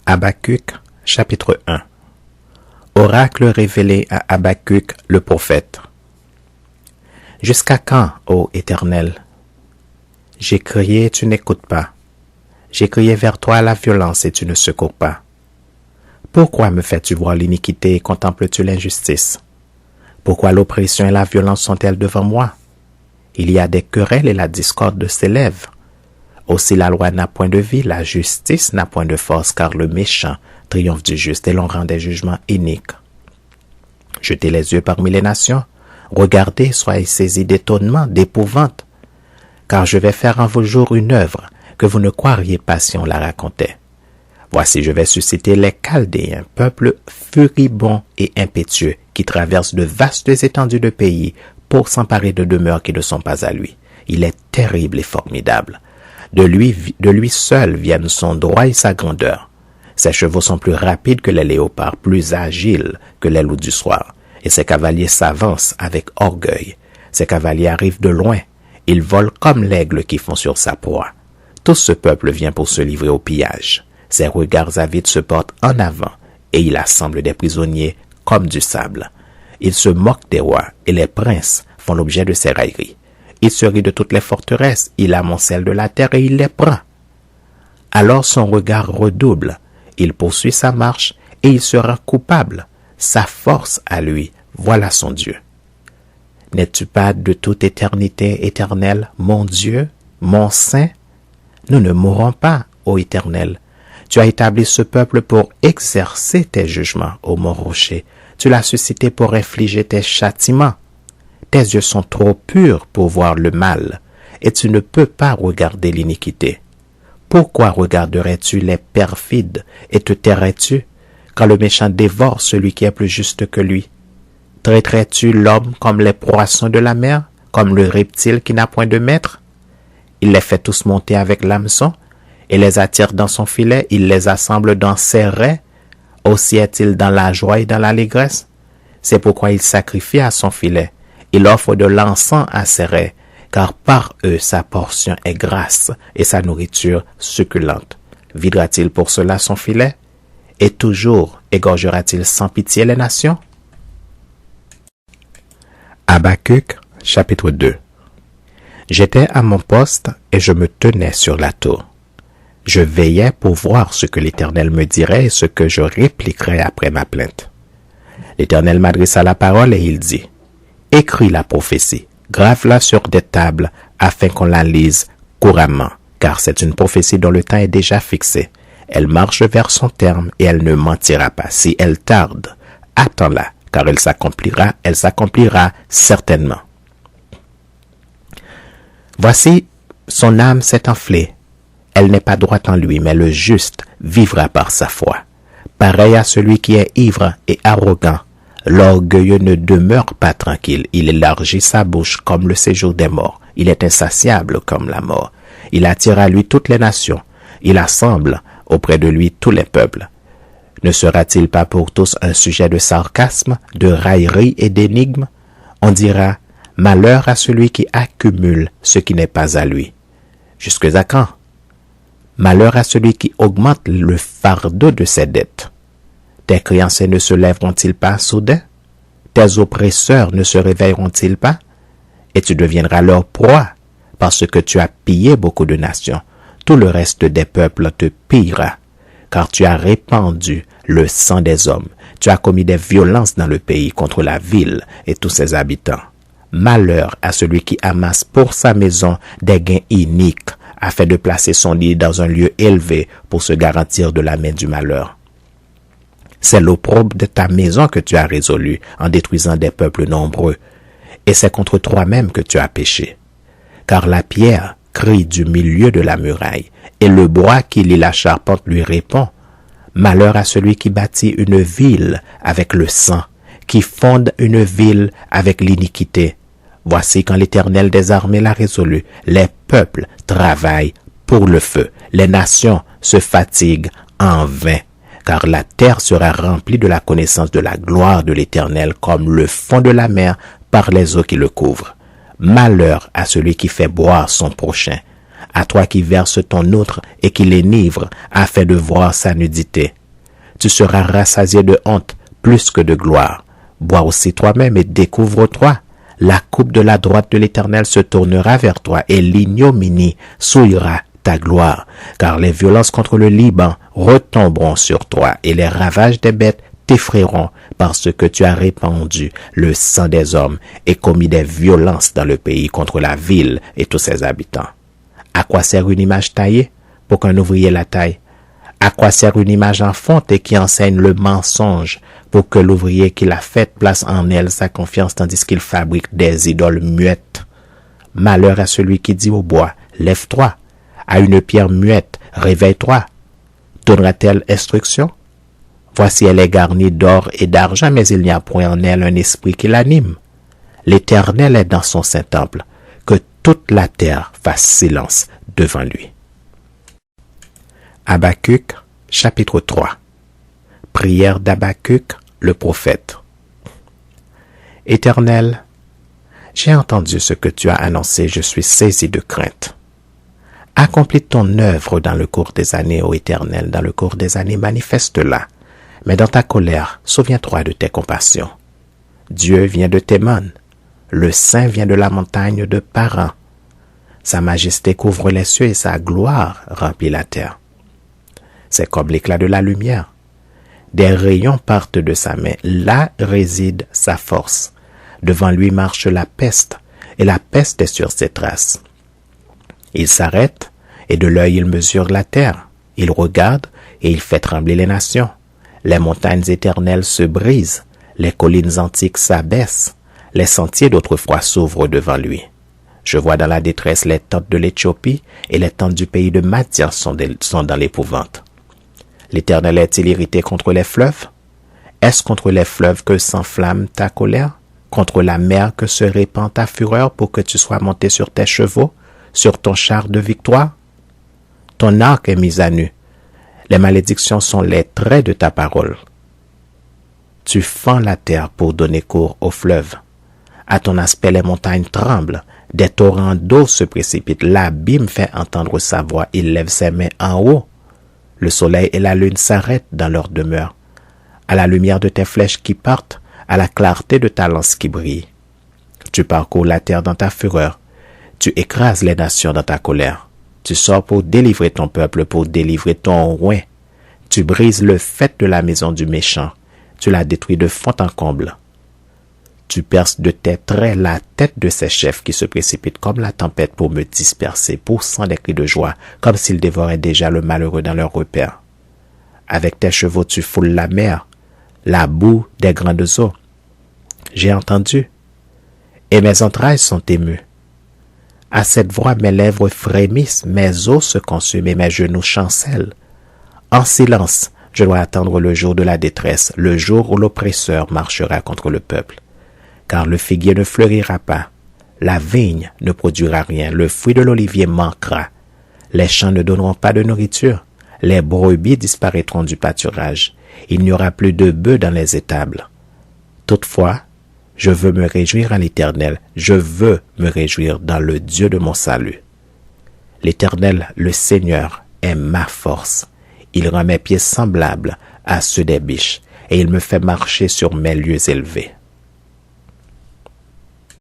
Habacuc, chapitre 1. Oracle révélé à Habacuc le prophète. Jusqu'à quand, ô Éternel? J'ai crié et tu n'écoutes pas. J'ai crié vers toi la violence et tu ne secours pas. Pourquoi me fais-tu voir l'iniquité et contemples-tu l'injustice? Pourquoi l'oppression et la violence sont-elles devant moi? Il y a des querelles et la discorde s'élève. Aussi la loi n'a point de vie, la justice n'a point de force, car le méchant triomphe du juste et l'on rend des jugements iniques. Jetez les yeux parmi les nations, regardez, soyez saisis d'étonnement, d'épouvante, car je vais faire en vos jours une œuvre que vous ne croiriez pas si on la racontait. Voici, je vais susciter les Chaldéens, peuple furibond et impétueux, qui traverse de vastes étendues de pays pour s'emparer de demeures qui ne sont pas à lui. Il est terrible et formidable. De lui seul viennent son droit et sa grandeur. Ses chevaux sont plus rapides que les léopards, plus agiles que les loups du soir. Et ses cavaliers s'avancent avec orgueil. Ses cavaliers arrivent de loin. Ils volent comme l'aigle qui fond sur sa proie. Tout ce peuple vient pour se livrer au pillage. Ses regards avides se portent en avant, et il assemble des prisonniers comme du sable. Il se moque des rois, et les princes font l'objet de ses railleries. Il se rit de toutes les forteresses, il amoncelle de la terre et il les prend. Alors son regard redouble, il poursuit sa marche et il sera coupable. Sa force à lui, voilà son Dieu. N'es-tu pas de toute éternité éternelle, mon Dieu, mon Saint? Nous ne mourrons pas, ô Éternel. Tu as établi ce peuple pour exercer tes jugements, ô mon rocher. Tu l'as suscité pour infliger tes châtiments. Tes yeux sont trop purs pour voir le mal, et tu ne peux pas regarder l'iniquité. Pourquoi regarderais-tu les perfides et te tairais-tu quand le méchant dévore celui qui est plus juste que lui? Traiterais-tu l'homme comme les poissons de la mer, comme le reptile qui n'a point de maître? Il les fait tous monter avec l'hameçon, et les attire dans son filet, il les assemble dans ses raies. Aussi est-il dans la joie et dans l'allégresse. C'est pourquoi il sacrifie à son filet. Il offre de l'encens à ses raies, car par eux sa portion est grasse et sa nourriture succulente. Videra-t-il pour cela son filet? Et toujours égorgera-t-il sans pitié les nations? Habacuc, chapitre 2. J'étais à mon poste et je me tenais sur la tour. Je veillais pour voir ce que l'Éternel me dirait et ce que je répliquerais après ma plainte. L'Éternel m'adressa la parole et il dit: écris la prophétie, grave-la sur des tables, afin qu'on la lise couramment, car c'est une prophétie dont le temps est déjà fixé. Elle marche vers son terme et elle ne mentira pas. Si elle tarde, attends-la, car elle s'accomplira certainement. Voici, son âme s'est enflée. Elle n'est pas droite en lui, mais le juste vivra par sa foi. Pareil à celui qui est ivre et arrogant, l'orgueilleux ne demeure pas tranquille. Il élargit sa bouche comme le séjour des morts. Il est insatiable comme la mort. Il attire à lui toutes les nations. Il assemble auprès de lui tous les peuples. Ne sera-t-il pas pour tous un sujet de sarcasme, de raillerie et d'énigme? On dira: malheur à celui qui accumule ce qui n'est pas à lui. Jusque à quand? Malheur à celui qui augmente le fardeau de ses dettes. Tes créanciers ne se lèveront-ils pas soudain? Tes oppresseurs ne se réveilleront-ils pas? Et tu deviendras leur proie, parce que tu as pillé beaucoup de nations. Tout le reste des peuples te pillera, car tu as répandu le sang des hommes. Tu as commis des violences dans le pays contre la ville et tous ses habitants. Malheur à celui qui amasse pour sa maison des gains iniques, afin de placer son lit dans un lieu élevé pour se garantir de la main du malheur. C'est l'opprobre de ta maison que tu as résolu en détruisant des peuples nombreux, et c'est contre toi-même que tu as péché. Car la pierre crie du milieu de la muraille, et le bois qui lie la charpente lui répond: malheur à celui qui bâtit une ville avec le sang, qui fonde une ville avec l'iniquité. Voici quand l'Éternel des armées l'a résolu, les peuples travaillent pour le feu, les nations se fatiguent en vain, car la terre sera remplie de la connaissance de la gloire de l'Éternel comme le fond de la mer par les eaux qui le couvrent. Malheur à celui qui fait boire son prochain, À toi qui verses ton outre et qui l'énivre afin de voir sa nudité. Tu seras rassasié de honte plus que de gloire. Bois aussi toi-même et découvre-toi. La coupe de la droite de l'Éternel se tournera vers toi et l'ignominie souillera ta gloire. Car les violences contre le Liban retomberont sur toi et les ravages des bêtes t'effrayeront parce que tu as répandu le sang des hommes et commis des violences dans le pays contre la ville et tous ses habitants. À quoi sert une image taillée pour qu'un ouvrier la taille? À quoi sert une image en fonte et qui enseigne le mensonge pour que l'ouvrier qui l'a faite place en elle sa confiance tandis qu'il fabrique des idoles muettes? Malheur à celui qui dit au bois, lève-toi, à une pierre muette, réveille-toi. Donnera-t-elle instruction? Voici elle est garnie d'or et d'argent, mais il n'y a point en elle un esprit qui l'anime. L'Éternel est dans son saint temple, que toute la terre fasse silence devant lui. Habacuc, chapitre 3. Prière d'Habacuc, le prophète. Éternel, j'ai entendu ce que tu as annoncé, je suis saisi de crainte. Accomplis ton œuvre dans le cours des années, ô Éternel, dans le cours des années, manifeste-la. Mais dans ta colère, souviens-toi de tes compassions. Dieu vient de Théman, le Saint vient de la montagne de Paran. Sa majesté couvre les cieux et sa gloire remplit la terre. C'est comme l'éclat de la lumière. Des rayons partent de sa main, là réside sa force. Devant lui marche la peste, et la peste est sur ses traces. Il s'arrête, et de l'œil il mesure la terre. Il regarde, et il fait trembler les nations. Les montagnes éternelles se brisent, les collines antiques s'abaissent, les sentiers d'autrefois s'ouvrent devant lui. Je vois dans la détresse les tentes de l'Éthiopie, et les tentes du pays de Madian sont dans l'épouvante. L'Éternel est-il irrité contre les fleuves? Est-ce contre les fleuves que s'enflamme ta colère? Contre la mer que se répand ta fureur pour que tu sois monté sur tes chevaux, sur ton char de victoire? Ton arc est mis à nu. Les malédictions sont les traits de ta parole. Tu fends la terre pour donner cours aux fleuves. À ton aspect, les montagnes tremblent. Des torrents d'eau se précipitent. L'abîme fait entendre sa voix. Il lève ses mains en haut. Le soleil et la lune s'arrêtent dans leur demeure. À la lumière de tes flèches qui partent, à la clarté de ta lance qui brille. Tu parcours la terre dans ta fureur. Tu écrases les nations dans ta colère. Tu sors pour délivrer ton peuple, pour délivrer ton roi. Tu brises le faîte de la maison du méchant. Tu la détruis de fond en comble. Tu perces de tes traits la tête de ces chefs qui se précipitent comme la tempête pour me disperser, poussant des cris de joie, comme s'ils dévoraient déjà le malheureux dans leur repère. Avec tes chevaux, tu foules la mer, la boue des grandes eaux. J'ai entendu, et mes entrailles sont émues. À cette voix, mes lèvres frémissent, mes os se consument et mes genoux chancellent. En silence, je dois attendre le jour de la détresse, le jour où l'oppresseur marchera contre le peuple. Car le figuier ne fleurira pas, la vigne ne produira rien, le fruit de l'olivier manquera. Les champs ne donneront pas de nourriture, les brebis disparaîtront du pâturage, il n'y aura plus de bœufs dans les étables. Toutefois, je veux me réjouir en l'Éternel, je veux me réjouir dans le Dieu de mon salut. L'Éternel, le Seigneur, est ma force. Il rend mes pieds semblables à ceux des biches, et il me fait marcher sur mes lieux élevés.